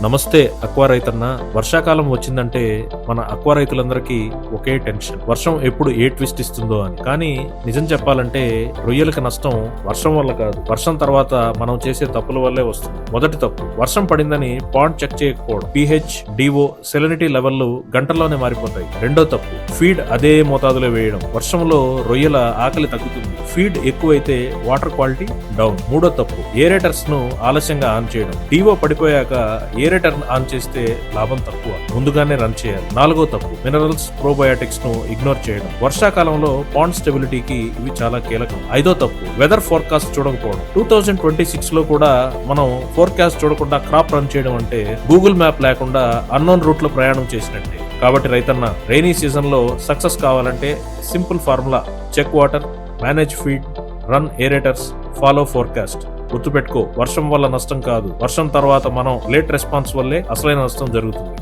నమస్తే అక్వా రైతన్న. వర్షాకాలం వచ్చిందంటే మన అక్వా రైతులందరికీ ఒకే టెన్షన్, వర్షం ఎప్పుడు ఏ ట్విస్ట్ ఇస్తుందో అని. కానీ నిజం చెప్పాలంటే రొయ్యలకు నష్టం వర్షం వల్ల కాదు, వర్షం తర్వాత మనం చేసే తప్పుల వల్లే వస్తుంది. మొదటి తప్పు, వర్షం పడిందని పాండ్ చెక్ చేయకపోవడం. పీహెచ్, డిఓ, సెలినిటీ లెవెల్లు గంటల్లోనే మారిపోతాయి. రెండో తప్పు, ఫీడ్ అదే మోతాదులో వేయడం. వర్షంలో రొయ్యల ఆకలి తగ్గుతుంది, ఫీడ్ ఎక్కువైతే వాటర్ క్వాలిటీ డౌన్. మూడో తప్పు, ఏరేటర్స్ ను ఆలస్యంగా ఆన్ చేయడం. డిఓ పడిపోయాక ఏరేటర్ ఆన్ చేస్తే లాభం తక్కువ, ముందుగానే రన్ చేయాలి. నాలుగో తప్పు, మినరల్స్, ప్రోబయాటిక్స్ ను ఇగ్నోర్ చేయడం. వర్షాకాలంలో పాండ్ స్టెబిలిటీకి ఇవి చాలా కీలకం. ఐదో తప్పు, వెదర్ ఫోర్కాస్ట్ చూడకపోవడం. 2026 లో కూడా మనం ఫోర్కాస్ట్ చూడకుండా క్రాప్ రన్ చేయడం అంటే గూగుల్ మ్యాప్ లేకుండా అన్నోన్ రూట్ లో ప్రయాణం చేసినట్టే. కాబట్టి రైతన్న, రైనీ సీజన్ లో సక్సెస్ కావాలంటే simple formula: check water, manage feed, run aerators, follow forecast. గుర్తుపెట్టుకో, వర్షం వల్ల నష్టం కాదు, వర్షం తర్వాత మనం లేట్ రెస్పాన్స్ వల్లే అసలైన నష్టం జరుగుతుంది.